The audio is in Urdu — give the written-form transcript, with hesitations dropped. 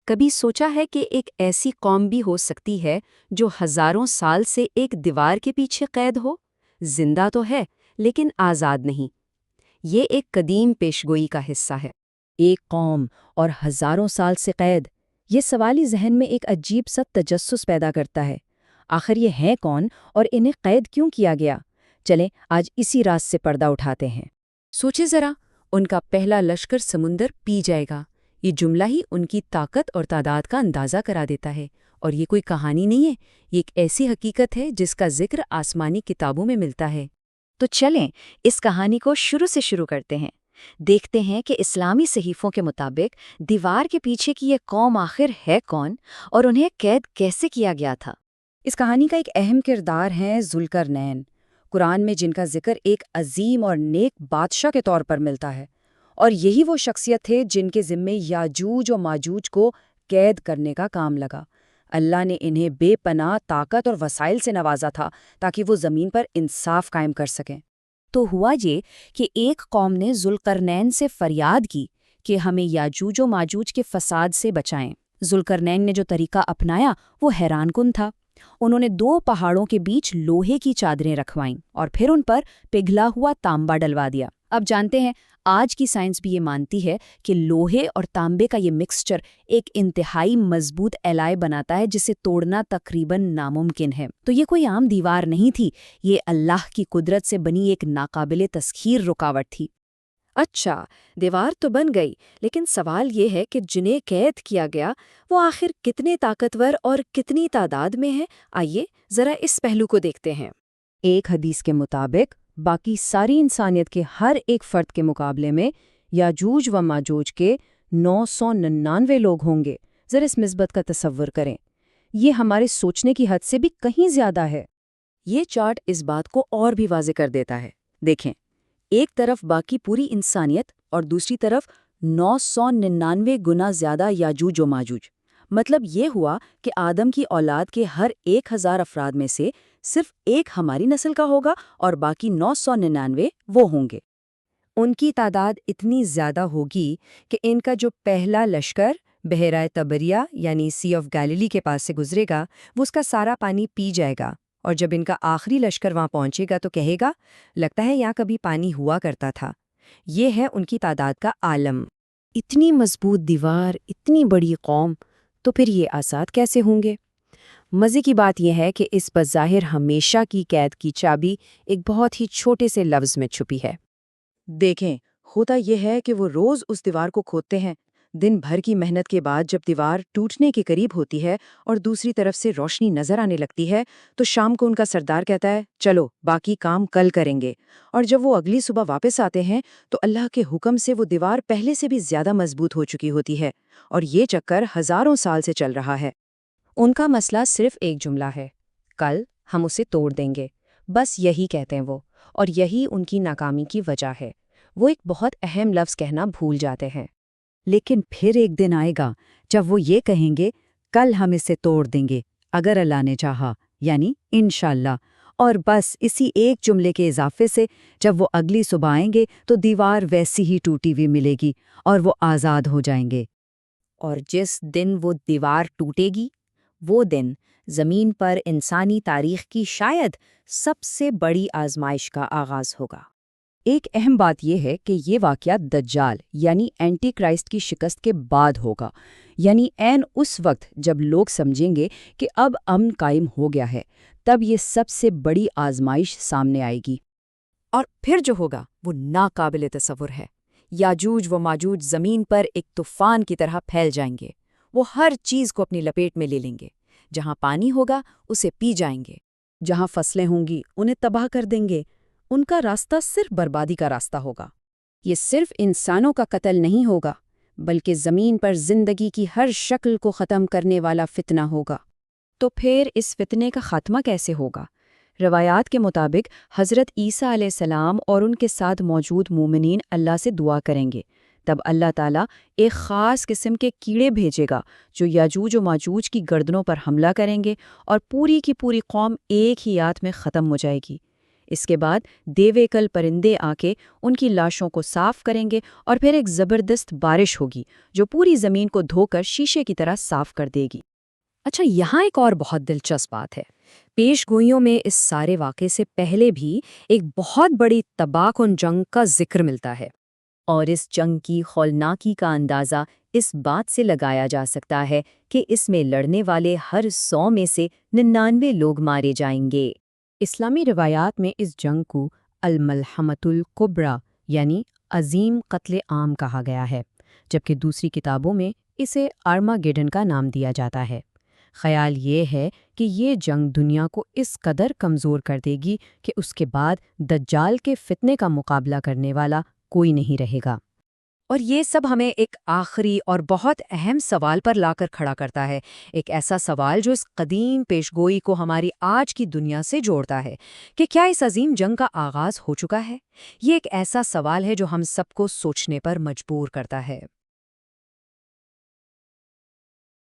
کبھی سوچا ہے کہ ایک ایسی قوم بھی ہو سکتی ہے جو ہزاروں سال سے ایک دیوار کے پیچھے قید ہو؟ زندہ تو ہے لیکن آزاد نہیں۔ یہ ایک قدیم پیشگوئی کا حصہ ہے۔ ایک قوم اور ہزاروں سال سے قید، یہ سوالی ذہن میں ایک عجیب سا تجسس پیدا کرتا ہے۔ آخر یہ ہیں کون اور انہیں قید کیوں کیا گیا؟ چلیں آج اسی راز سے پردہ اٹھاتے ہیں۔ سوچے ذرا، ان کا پہلا لشکر سمندر پی جائے گا۔ یہ جملہ ہی ان کی طاقت اور تعداد کا اندازہ کرا دیتا ہے۔ اور یہ کوئی کہانی نہیں ہے، یہ ایک ایسی حقیقت ہے جس کا ذکر آسمانی کتابوں میں ملتا ہے۔ تو چلیں اس کہانی کو شروع سے شروع کرتے ہیں۔ دیکھتے ہیں کہ اسلامی صحیفوں کے مطابق دیوار کے پیچھے کی یہ قوم آخر ہے کون اور انہیں قید کیسے کیا گیا تھا۔ اس کہانی کا ایک اہم کردار ہے ذوالقرنین، قرآن میں جن کا ذکر ایک عظیم اور نیک بادشاہ کے طور پر ملتا ہے، اور یہی وہ شخصیت تھے جن کے ذمے یاجوج و ماجوج کو قید کرنے کا کام لگا۔ اللہ نے انہیں بے پناہ طاقت اور وسائل سے نوازا تھا تاکہ وہ زمین پر انصاف قائم کر سکیں۔ تو ہوا یہ کہ ایک قوم نے ذوالقرنین سے فریاد کی کہ ہمیں یاجوج و ماجوج کے فساد سے بچائیں۔ ذوالقرنین نے جو طریقہ اپنایا وہ حیران کن تھا۔ انہوں نے 2 پہاڑوں کے بیچ لوہے کی چادریں رکھوائیں اور پھر ان پر پگھلا ہوا تانبا ڈلوا دیا۔ اب جانتے ہیں آج کی سائنس بھی یہ مانتی ہے کہ لوہے اور تانبے کا یہ مکسچر ایک انتہائی مضبوط الائے بناتا ہے جسے توڑنا تقریباً ناممکن ہے۔ تو یہ کوئی عام دیوار نہیں تھی، یہ اللہ کی قدرت سے بنی ایک ناقابل تسخیر رکاوٹ تھی۔ اچھا، دیوار تو بن گئی، لیکن سوال یہ ہے کہ جنہیں قید کیا گیا وہ آخر کتنے طاقتور اور کتنی تعداد میں ہیں؟ آئیے ذرا اس پہلو کو دیکھتے ہیں۔ ایک حدیث کے مطابق باقی ساری انسانیت کے ہر ایک فرد کے مقابلے میں یاجوج و ماجوج کے 999 لوگ ہوں گے۔ ذرا اس نسبت کا تصور کریں، یہ ہمارے سوچنے کی حد سے بھی کہیں زیادہ ہے۔ یہ چارٹ اس بات کو اور بھی واضح کر دیتا ہے۔ دیکھیں، ایک طرف باقی پوری انسانیت اور دوسری طرف 999 گنا زیادہ یاجوج و ماجوج۔ مطلب یہ ہوا کہ آدم کی اولاد کے ہر 1000 افراد میں سے صرف ایک ہماری نسل کا ہوگا اور باقی 999 وہ ہوں گے۔ ان کی تعداد اتنی زیادہ ہوگی کہ ان کا جو پہلا لشکر بحیرہ طبریہ یعنی سی آف گیلیلی کے پاس سے گزرے گا وہ اس کا سارا پانی پی جائے گا، اور جب ان کا آخری لشکر وہاں پہنچے گا تو کہے گا لگتا ہے یہاں کبھی پانی ہوا کرتا تھا۔ یہ ہے ان کی تعداد کا عالم۔ اتنی مضبوط دیوار، اتنی بڑی قوم، تو پھر یہ آزاد کیسے ہوں گے؟ مزے کی بات یہ ہے کہ اس بظاہر ہمیشہ کی قید کی چابی ایک بہت ہی چھوٹے سے لفظ میں چھپی ہے۔ دیکھیں، ہوتا یہ ہے کہ وہ روز اس دیوار کو کھودتے ہیں۔ دن بھر کی محنت کے بعد جب دیوار ٹوٹنے کے قریب ہوتی ہے اور دوسری طرف سے روشنی نظر آنے لگتی ہے تو شام کو ان کا سردار کہتا ہے چلو باقی کام کل کریں گے، اور جب وہ اگلی صبح واپس آتے ہیں تو اللہ کے حکم سے وہ دیوار پہلے سے بھی زیادہ مضبوط ہو چکی ہوتی ہے، اور یہ چکر ہزاروں سال سے چل رہا ہے۔ ان کا مسئلہ صرف ایک جملہ ہے، کل ہم اسے توڑ دیں گے، بس یہی کہتے ہیں وہ، اور یہی ان کی ناکامی کی وجہ ہے۔ وہ ایک بہت اہم لفظ کہنا بھول جاتے ہیں۔ لیکن پھر ایک دن آئے گا جب وہ یہ کہیں گے کل ہم اسے توڑ دیں گے اگر اللہ نے چاہا، یعنی انشاءاللہ، اور بس اسی ایک جملے کے اضافے سے جب وہ اگلی صبح آئیں گے تو دیوار ویسی ہی ٹوٹی ہوئی ملے گی اور وہ آزاد ہو جائیں گے۔ اور جس دن وہ دیوار ٹوٹے گی، وہ دن زمین پر انسانی تاریخ کی شاید سب سے بڑی آزمائش کا آغاز ہوگا۔ ایک اہم بات یہ ہے کہ یہ واقعہ دجال یعنی اینٹی کرائسٹ کی شکست کے بعد ہوگا، یعنی عین اس وقت جب لوگ سمجھیں گے کہ اب امن قائم ہو گیا ہے، تب یہ سب سے بڑی آزمائش سامنے آئے گی۔ اور پھر جو ہوگا وہ ناقابل تصور ہے۔ یاجوج و ماجوج زمین پر ایک طوفان کی طرح پھیل جائیں گے۔ وہ ہر چیز کو اپنی لپیٹ میں لے لیں گے۔ جہاں پانی ہوگا اسے پی جائیں گے، جہاں فصلیں ہوں گی انہیں تباہ کر دیں گے۔ ان کا راستہ صرف بربادی کا راستہ ہوگا۔ یہ صرف انسانوں کا قتل نہیں ہوگا، بلکہ زمین پر زندگی کی ہر شکل کو ختم کرنے والا فتنہ ہوگا۔ تو پھر اس فتنے کا خاتمہ کیسے ہوگا؟ روایات کے مطابق حضرت عیسیٰ علیہ السلام اور ان کے ساتھ موجود مومنین اللہ سے دعا کریں گے۔ تب اللہ تعالیٰ ایک خاص قسم کے کیڑے بھیجے گا جو یاجوج و ماجوج کی گردنوں پر حملہ کریں گے اور پوری کی پوری قوم ایک ہی آت میں ختم ہو جائے گی۔ اس کے بعد دیویکل پرندے آ کے ان کی لاشوں کو صاف کریں گے اور پھر ایک زبردست بارش ہوگی جو پوری زمین کو دھو کر شیشے کی طرح صاف کر دے گی۔ اچھا، یہاں ایک اور بہت دلچسپ بات ہے۔ پیش گوئیوں میں اس سارے واقعے سے پہلے بھی ایک بہت بڑی تباہ کن جنگ کا ذکر ملتا ہے، اور اس جنگ کی ہولناکی کا اندازہ اس بات سے لگایا جا سکتا ہے کہ اس میں لڑنے والے ہر 100 میں سے 99 لوگ مارے جائیں گے۔ اسلامی روایات میں اس جنگ کو الملحمۃ الکبریٰ یعنی عظیم قتل عام کہا گیا ہے، جبکہ دوسری کتابوں میں اسے آرماگیڈن کا نام دیا جاتا ہے۔ خیال یہ ہے کہ یہ جنگ دنیا کو اس قدر کمزور کر دے گی کہ اس کے بعد دجال کے فتنے کا مقابلہ کرنے والا کوئی نہیں رہے گا۔ اور یہ سب ہمیں ایک آخری اور بہت اہم سوال پر لا کر کھڑا کرتا ہے، ایک ایسا سوال جو اس قدیم پیشگوئی کو ہماری آج کی دنیا سے جوڑتا ہے کہ کیا اس عظیم جنگ کا آغاز ہو چکا ہے؟ یہ ایک ایسا سوال ہے جو ہم سب کو سوچنے پر مجبور کرتا ہے۔